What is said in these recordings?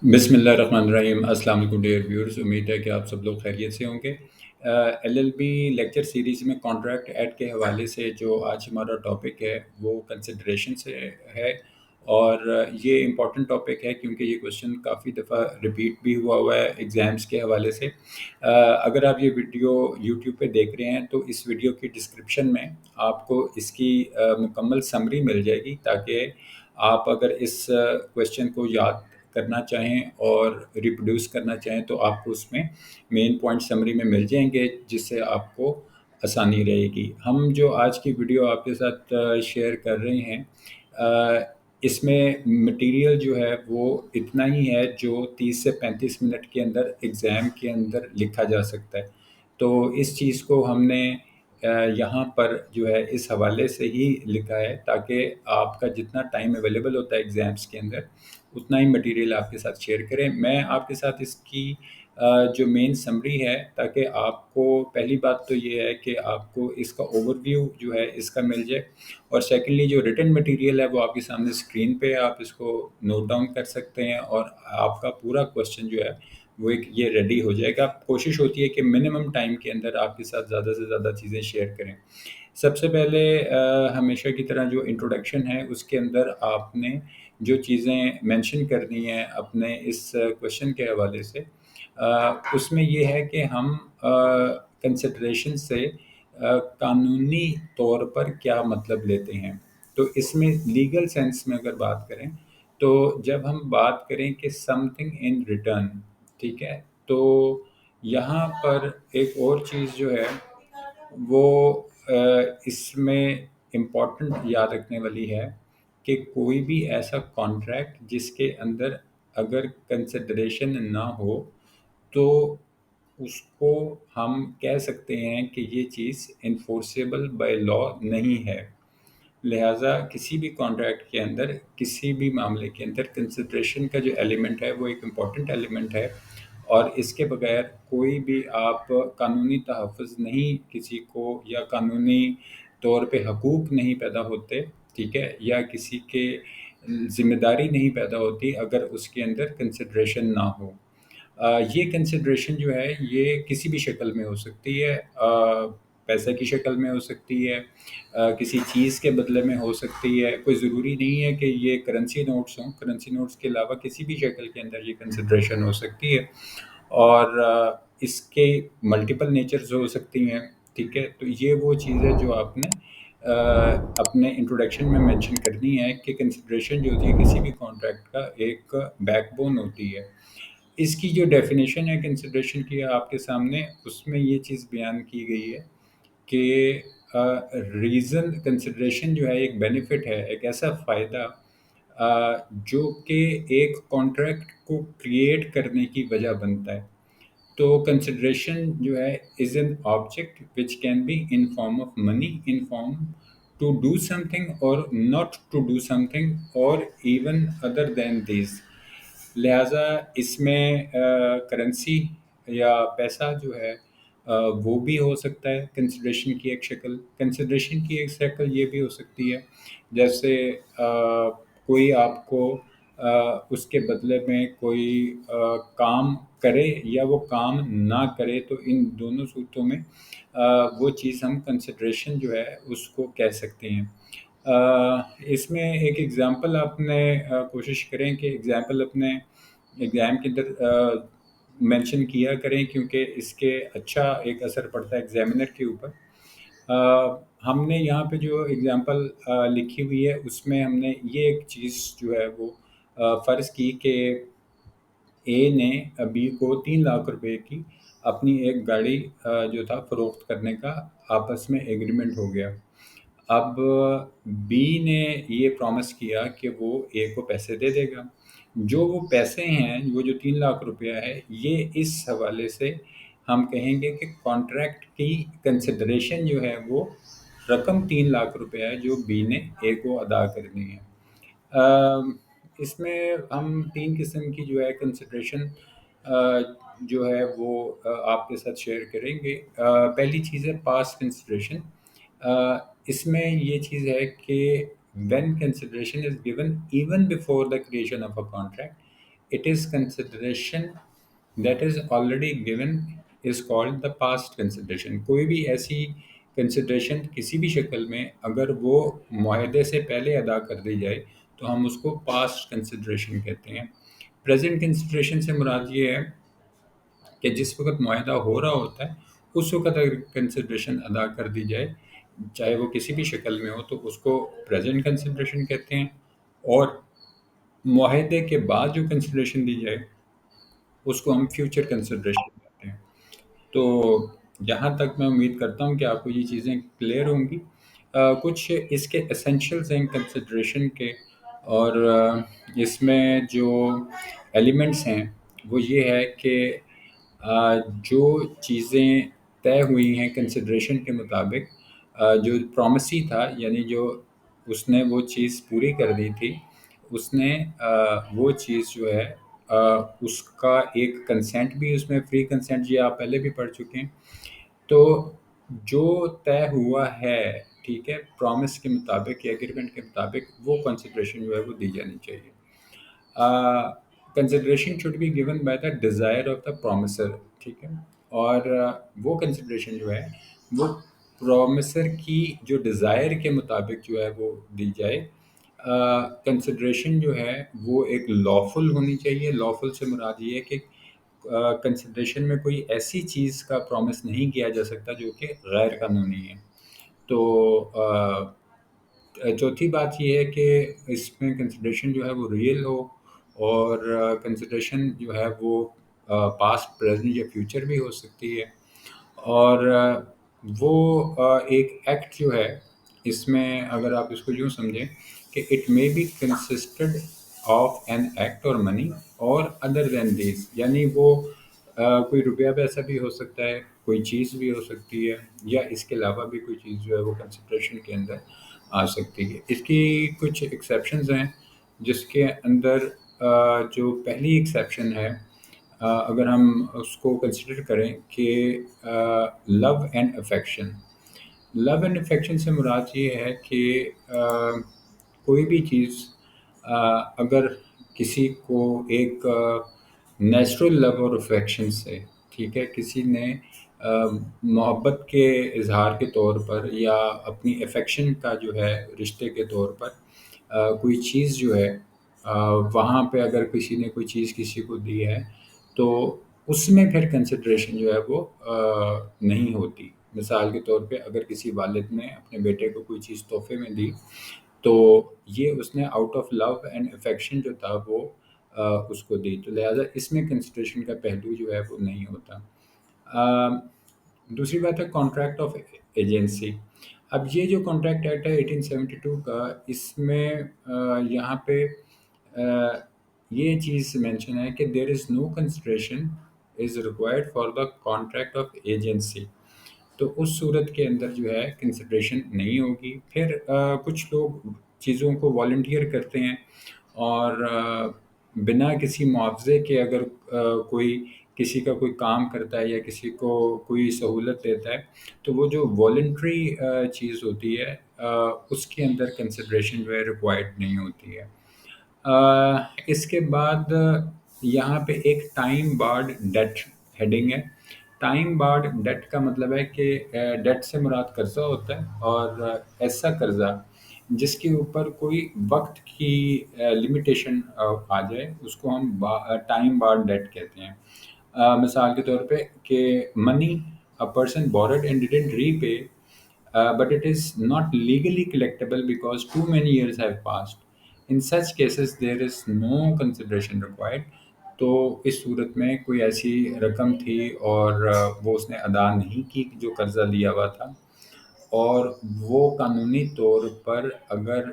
بسم اللہ الرحمن الرحیم۔ السلام علیکم ڈیئر ویورز، امید ہے کہ آپ سب لوگ خیریت سے ہوں گے۔ L L B lecture series میں کانٹریکٹ ایڈ کے حوالے سے جو آج ہمارا ٹاپک ہے وہ کنسیڈریشن سے ہے، اور یہ امپورٹنٹ ٹاپک ہے کیونکہ یہ کوشچن کافی دفعہ ریپیٹ بھی ہوا ہے ایگزامس کے حوالے سے۔ اگر آپ یہ ویڈیو یوٹیوب پہ دیکھ رہے ہیں تو اس ویڈیو کی ڈسکرپشن میں آپ کو اس کی مکمل سمری مل جائے گی، تاکہ آپ اگر اس کوشچن کو یاد کرنا چاہیں اور ریپروڈیوس کرنا چاہیں تو آپ کو اس میں مین پوائنٹ سمری میں مل جائیں گے، جس سے آپ کو آسانی رہے گی۔ ہم جو آج کی ویڈیو آپ کے ساتھ شیئر کر رہے ہیں، اس میں مٹیریل جو ہے وہ اتنا ہی ہے جو 30 سے 35 منٹ کے اندر ایگزام کے اندر لکھا جا سکتا ہے۔ تو اس چیز کو ہم نے یہاں پر جو ہے اس حوالے سے ہی لکھا ہے، تاکہ آپ کا جتنا ٹائم اویلیبل ہوتا ہے ایگزامس کے اندر اتنا ہی مٹیریل آپ کے ساتھ شیئر کریں۔ میں آپ کے ساتھ اس کی جو مین سمری ہے، تاکہ آپ کو پہلی بات تو یہ ہے کہ آپ کو اس کا اوور ویو جو ہے اس کا مل جائے، اور سیکنڈلی جو ریٹن مٹیریل ہے وہ آپ کے سامنے اسکرین پہ آپ اس کو نوٹ ڈاؤن کر سکتے ہیں، اور آپ کا پورا کوشچن جو ہے وہ ایک یہ ریڈی ہو جائے گا۔ کوشش ہوتی ہے کہ منیمم ٹائم کے اندر آپ کے ساتھ زیادہ سے زیادہ چیزیں شیئر کریں۔ سب سے پہلے ہمیشہ کی طرح جو انٹروڈکشن ہے اس کے اندر آپ نے جو چیزیں مینشن کرنی ہیں اپنے اس کوشچن کے حوالے سے، اس میں یہ ہے کہ ہم کنسیڈریشن سے قانونی طور پر کیا مطلب لیتے ہیں۔ تو اس میں لیگل سینس میں اگر بات کریں تو جب ہم بات کریں کہ سم تھنگ ان ریٹرن، ٹھیک ہے، تو یہاں پر ایک اور چیز جو ہے وہ اس میں امپورٹنٹ یاد رکھنے والی ہے کہ کوئی بھی ایسا کانٹریکٹ جس کے اندر اگر کنسیڈریشن نہ ہو تو اس کو ہم کہہ سکتے ہیں کہ یہ چیز انفورسیبل بائی لا نہیں ہے۔ لہٰذا کسی بھی کانٹریکٹ کے اندر، کسی بھی معاملے کے اندر کنسیڈریشن کا جو ایلیمنٹ ہے وہ ایک امپورٹنٹ ایلیمنٹ ہے، اور اس کے بغیر کوئی بھی آپ قانونی تحفظ نہیں کسی کو، یا قانونی طور پہ حقوق نہیں پیدا ہوتے، ٹھیک ہے، یا کسی کے ذمہ داری نہیں پیدا ہوتی اگر اس کے اندر کنسیڈریشن نہ ہو۔ یہ کنسیڈریشن جو ہے یہ کسی بھی شکل میں ہو سکتی ہے، پیسے کی شکل میں ہو سکتی ہے، کسی چیز کے بدلے میں ہو سکتی ہے، کوئی ضروری نہیں ہے کہ یہ کرنسی نوٹس ہوں، کرنسی نوٹس کے علاوہ کسی بھی شکل کے اندر یہ کنسیڈریشن ہو سکتی ہے، اور اس کے ملٹیپل نیچرز ہو سکتی ہیں، ٹھیک ہے۔ تو یہ وہ چیز ہے جو آپ نے اپنے انٹروڈکشن میں مینشن کرنی ہے کہ کنسیڈریشن جو ہوتی ہے کسی بھی کانٹریکٹ کا ایک بیک بون ہوتی ہے۔ اس کی جو ڈیفینیشن ہے کنسیڈریشن کی آپ کے سامنے، اس میں یہ چیز بیان کی گئی ہے کہ ریزن کنسیڈریشن جو ہے ایک بینیفٹ ہے، ایک ایسا فائدہ جو کہ ایک کانٹریکٹ کو کریٹ کرنے کی وجہ بنتا ہے۔ تو کنسیڈریشن جو ہے is an object which can be in form of money, in form to do something اور not to do something, اور ایون ادر دین دیز۔ لہٰذا اس میں کرنسی یا پیسہ جو ہے وہ بھی ہو سکتا ہے کنسیڈریشن کی ایک شکل۔ کنسیڈریشن کی ایک شکل یہ بھی ہو سکتی ہے جیسے کوئی آپ کو اس کے بدلے میں کوئی کام کرے یا وہ کام نہ کرے، تو ان دونوں صورتوں میں وہ چیز ہم کنسیڈریشن جو ہے اس کو کہہ سکتے ہیں۔ اس میں ایک ایگزامپل آپ نے کوشش کریں کہ ایگزامپل اپنے ایگزام کے اندر مینشن کیا کریں، کیونکہ اس کے اچھا ایک اثر پڑتا ہے ایگزامینر کے اوپر۔ ہم نے یہاں پہ جو ایگزامپل لکھی ہوئی ہے اس میں ہم نے یہ ایک چیز جو ہے وہ فرض کی کہ اے نے بی کو 3 لاکھ روپے کی اپنی ایک گاڑی جو تھا فروخت کرنے کا آپس میں ایگریمنٹ ہو گیا۔ اب بی نے یہ پرومس کیا کہ وہ اے کو پیسے دے دے گا۔ جو وہ پیسے ہیں، وہ جو 3 لاکھ روپیہ ہے، یہ اس حوالے سے ہم کہیں گے کہ کانٹریکٹ کی کنسیڈریشن جو ہے وہ رقم 3 لاکھ روپیہ ہے جو بی نے اے کو ادا کرنی ہے۔ اس میں ہم 3 قسم کی جو ہے کنسیڈریشن جو ہے وہ آپ کے ساتھ شیئر کریں گے۔ پہلی چیز ہے پاسٹ کنسیڈریشن۔ اس میں یہ چیز ہے کہ when consideration is given even before the creation of a contract, it is consideration that is already given is called the past consideration. کوئی بھی ایسی کنسیڈریشن کسی بھی شکل میں اگر وہ معاہدے سے پہلے ادا کر دی جائے تو ہم اس کو پاسٹ کنسیڈریشن کہتے ہیں. پریزنٹ کنسیڈریشن سے مراد یہ ہے کہ جس وقت معاہدہ ہو رہا ہوتا ہے اس وقت اگر کنسیڈریشن ادا کر دی جائے چاہے وہ کسی بھی شکل میں ہو تو اس کو پریزنٹ کنسیڈریشن کہتے ہیں. اور معاہدے کے بعد جو کنسیڈریشن دی جائے اس کو ہم فیوچر کنسیڈریشن کہتے ہیں. تو جہاں تک میں امید کرتا ہوں کہ آپ کو یہ چیزیں کلیئر ہوں گی. کچھ اس کے اسینشلز ہیں کنسیڈریشن کے، اور اس میں جو ایلیمنٹس ہیں وہ یہ ہے کہ جو چیزیں طے ہوئی ہیں کنسیڈریشن کے مطابق، جو پرومسی تھا یعنی جو اس نے وہ چیز پوری کر دی تھی، اس نے وہ چیز جو ہے اس کا ایک کنسینٹ بھی اس میں فری کنسینٹ، یہ آپ پہلے بھی پڑھ چکے ہیں. تو جو طے ہوا ہے ٹھیک ہے پرومس کے مطابق یا ایگریمنٹ کے مطابق، وہ کنسیڈریشن جو ہے وہ دی جانی چاہیے. Consideration should be given by the desire of the promisor, ٹھیک ہے. اور وہ کنسیڈریشن جو ہے وہ پرومسر کی جو ڈیزائر کے مطابق جو ہے وہ دی جائے. کنسیڈریشن جو ہے وہ ایک لافل ہونی چاہیے. لافل سے مراد یہ ہے کہ کنسیڈریشن میں کوئی ایسی چیز کا پرومس نہیں کیا جا سکتا جو کہ غیر قانونی ہے. تو چوتھی بات یہ ہے کہ اس میں کنسیڈریشن جو ہے وہ ریئل ہو، اور کنسیڈریشن جو ہے وہ پاسٹ پریزنٹ یا فیوچر بھی ہو سکتی ہے. اور وہ ایک ایکٹ جو ہے اس میں اگر آپ اس کو یوں سمجھیں کہ it may be consisted of an act اور منی اور ادر دین دیز، یعنی وہ کوئی روپیہ پیسہ بھی ہو سکتا ہے، کوئی چیز بھی ہو سکتی ہے، یا اس کے علاوہ بھی کوئی چیز جو ہے وہ کنسیڈریشن کے اندر آ سکتی ہے. اس کی کچھ ایکسیپشنز ہیں جس کے اندر جو پہلی ایکسیپشن ہے اگر ہم اس کو کنسیڈر کریں کہ love and affection. Love and affection سے مراد یہ ہے کہ کوئی بھی چیز اگر کسی کو ایک نیچرل لو اور افیکشن سے، ٹھیک ہے، کسی نے محبت کے اظہار کے طور پر یا اپنی افیکشن کا جو ہے رشتے کے طور پر کوئی چیز جو ہے وہاں پہ اگر کسی نے کوئی چیز کسی کو دی ہے تو اس میں پھر کنسیڈریشن جو ہے وہ نہیں ہوتی. مثال کے طور پہ اگر کسی والد نے اپنے بیٹے کو کوئی چیز تحفے میں دی تو یہ اس نے out of love and affection جو تھا وہ اس کو دی، تو لہٰذا اس میں کنسیڈریشن کا پہلو جو ہے وہ نہیں ہوتا. دوسری بات ہے کانٹریکٹ آف ایجنسی. اب یہ جو کانٹریکٹ ایکٹ ہے 1872 کا، اس میں یہاں پہ یہ چیز مینشن ہے کہ there is no consideration is required for the contract of agency. تو اس صورت کے اندر جو ہے کنسیڈریشن نہیں ہوگی. پھر کچھ لوگ چیزوں کو والنٹیئر کرتے ہیں اور بنا کسی معاوضے کے اگر کوئی کسی کا کوئی کام کرتا ہے یا کسی کو کوئی سہولت دیتا ہے تو وہ جو والنٹری چیز ہوتی ہے اس کے اندر کنسیڈریشن جو ہے ریکوائرڈ نہیں ہوتی ہے. اس کے بعد یہاں پہ ایک ٹائم بارڈ ڈیٹ ہیڈنگ ہے. ٹائم بارڈ ڈیٹ کا مطلب ہے کہ ڈیٹ سے مراد قرضہ ہوتا ہے، اور ایسا قرضہ جس کے اوپر کوئی وقت کی لمیٹیشن آ جائے اس کو ہم ٹائم بارڈ ڈیٹ کہتے ہیں. مثال کے طور پہ کہ منی a person borrowed and didn't repay but it is not legally collectible because too many years have passed. In such cases there is no consideration required. تو اس صورت میں کوئی ایسی رقم تھی اور وہ اس نے ادا نہیں کی جو قرضہ لیا ہوا تھا، اور وہ قانونی طور پر اگر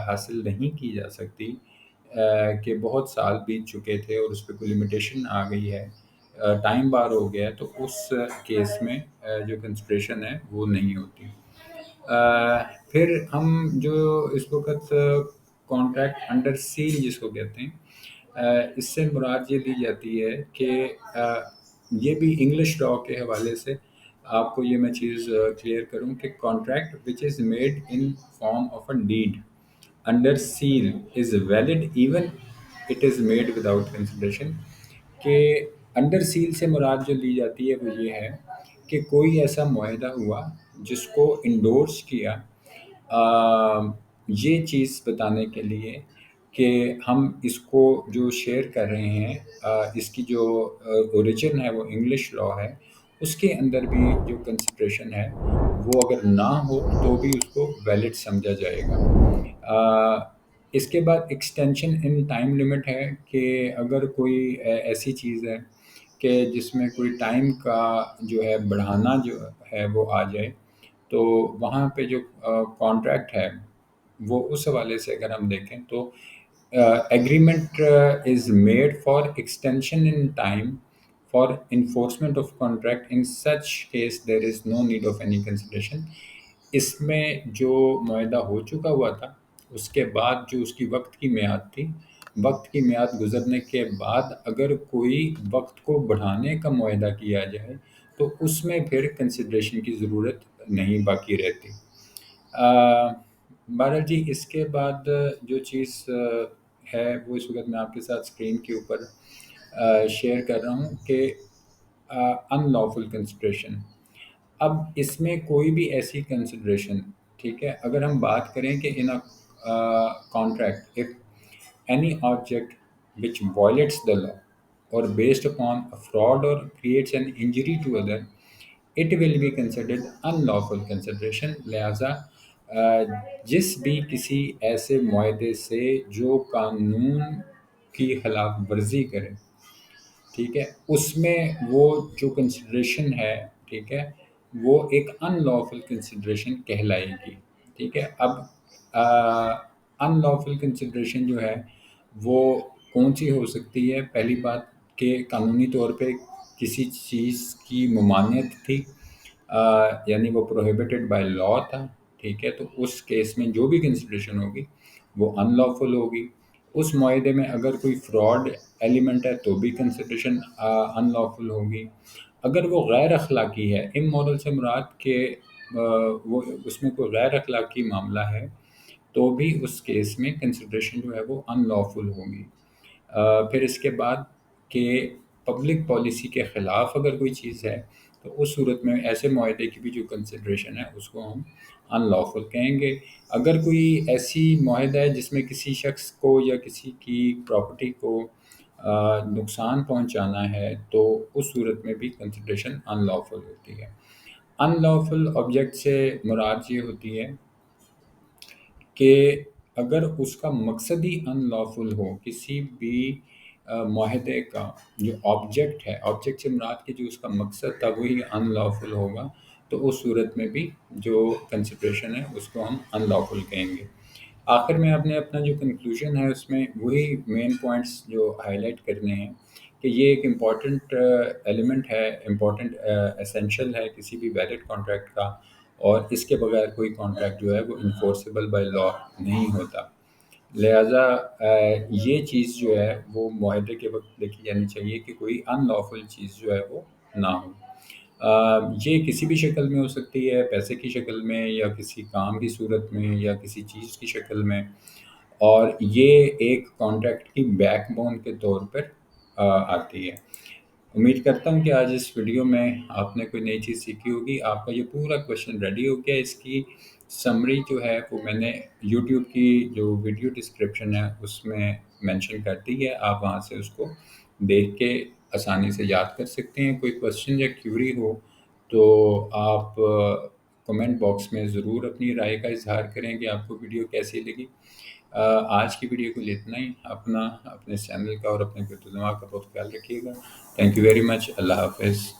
حاصل نہیں کی جا سکتی کہ بہت سال بیت چکے تھے اور اس پہ کوئی لمیٹیشن آ گئی ہے، ٹائم بار ہو گیا ہے، تو اس کیس میں جو کنسیڈریشن ہے وہ نہیں ہوتی. پھر ہم جو اس وقت کانٹریکٹ انڈر سیل جس کو کہتے ہیں، اس سے مراد یہ دی جاتی ہے کہ یہ بھی انگلش لا کے حوالے سے آپ کو یہ میں چیز کلیئر کروں کہ contract which is made in form of a deed under seal is valid even it is made without consideration. کہ انڈر سیل سے مراد جو لی جاتی ہے وہ یہ ہے کہ کوئی ایسا معاہدہ ہوا جس کو انڈورس کیا یہ چیز بتانے کے لیے کہ ہم اس کو جو شیئر کر رہے ہیں اس کی جو اوریجن ہے وہ انگلش لا ہے، اس کے اندر بھی جو کنسیڈریشن ہے وہ اگر نہ ہو تو بھی اس کو ویلڈ سمجھا جائے گا. اس کے بعد ایکسٹینشن ان ٹائم لمٹ ہے کہ اگر کوئی ایسی چیز ہے کہ جس میں کوئی ٹائم کا جو ہے بڑھانا جو ہے وہ آ جائے، تو وہاں پہ جو کانٹریکٹ ہے وہ اس حوالے سے اگر ہم دیکھیں تو agreement is made for extension in time for enforcement of contract. In such case there is no need of any consideration. اس میں جو معاہدہ ہو چکا ہوا تھا اس کے بعد جو اس کی وقت کی میعاد تھی، وقت کی میعاد گزرنے کے بعد اگر کوئی وقت کو بڑھانے کا معاہدہ کیا جائے تو اس میں پھر کنسیڈریشن کی ضرورت نہیں باقی رہتی. بہرحال جی اس کے بعد جو چیز ہے وہ اس وقت میں آپ کے ساتھ اسکرین کے اوپر شیئر کر رہا ہوں کہ ان لافل کنسیڈریشن. اب اس میں کوئی بھی ایسی کنسیڈریشن، ٹھیک ہے، اگر ہم بات کریں کہ in contract of any object which violates the law or based upon a fraud or creates an injury to other, it will be considered unlawful consideration. لہٰذا جس بھی کسی ایسے معاہدے سے جو قانون کی خلاف ورزی کرے، ٹھیک ہے، اس میں وہ جو کنسیڈریشن ہے، ٹھیک ہے، وہ ایک ان لافل کنسیڈریشن کہلائے گی. ٹھیک ہے. اب ان لافل کنسیڈریشن جو ہے وہ کون سی ہو سکتی ہے؟ پہلی بات کہ قانونی طور پہ کسی چیز کی ممانعت تھی، یعنی وہ پروہیبٹڈ بائی لا تھا، ٹھیک ہے، تو اس کیس میں جو بھی کنسیڈریشن ہوگی وہ ان لافل ہوگی. اس معاہدے میں اگر کوئی فراڈ ایلیمنٹ ہے تو بھی کنسیڈریشن ان لافل ہوگی. اگر وہ غیر اخلاقی ہے، امورل سے مراد کہ وہ اس میں کوئی غیر اخلاقی معاملہ ہے، تو بھی اس کیس میں کنسیڈریشن جو ہے وہ ان لافل ہوگی. پھر اس کے بعد کہ پبلک پالیسی کے خلاف اگر کوئی چیز ہے تو اس صورت میں ایسے معاہدے کی بھی جو کنسیڈریشن ہے اس کو ہم ان لافل کہیں گے. اگر کوئی ایسی معاہدہ ہے جس میں کسی شخص کو یا کسی کی پراپرٹی کو نقصان پہنچانا ہے تو اس صورت میں بھی کنسیڈریشن ان لافل ہوتی ہے. ان لافل آبجیکٹ سے مراد یہ ہوتی ہے کہ اگر اس کا مقصد ہی ان لافل ہو، کسی بھی معاہدے کا جو آبجیکٹ ہے، آبجیکٹ سے مراد کہ جو اس کا مقصد تھا وہی ان لافل ہوگا، تو اس صورت میں بھی جو کنسیڈریشن ہے اس کو ہم ان لافل کہیں گے. آخر میں آپ نے اپنا جو کنکلوژن ہے اس میں وہی مین پوائنٹس جو ہائی لائٹ کرنے ہیں کہ یہ ایک امپورٹنٹ ایلیمنٹ ہے، امپورٹنٹ اسینشیل ہے کسی بھی ویلڈ کانٹریکٹ کا، اور اس کے بغیر کوئی کانٹریکٹ جو ہے وہ انفورسیبل بائی لا نہیں ہوتا. لہٰذا یہ چیز جو ہے وہ معاہدے کے وقت دیکھی جانی چاہیے کہ کوئی ان لافل چیز جو ہے وہ نہ ہو. یہ کسی بھی شکل میں ہو سکتی ہے، پیسے کی شکل میں یا کسی کام کی صورت میں یا کسی چیز کی شکل میں، اور یہ ایک کانٹریکٹ کی بیک بون کے طور پر آتی ہے. امید کرتا ہوں کہ آج اس ویڈیو میں آپ نے کوئی نئی چیز سیکھی ہوگی. آپ کا یہ پورا کویشچن ریڈی ہو گیا. اس کی سمری جو ہے وہ میں نے یوٹیوب کی جو ویڈیو ڈسکرپشن ہے اس میں مینشن کر دی ہے، آپ وہاں سے اس کو دیکھ کے آسانی سے یاد کر سکتے ہیں. کوئی کویشچن یا کیوری ہو تو آپ کمنٹ باکس میں ضرور اپنی رائے کا اظہار کریں کہ آپ کو ویڈیو کیسی لگی. آج کی ویڈیو کو اتنا ہی. اپنے چینل کا اور اپنے بیت الدماغ کا بہت خیال رکھیے گا. Thank you very much. اللہ حافظ.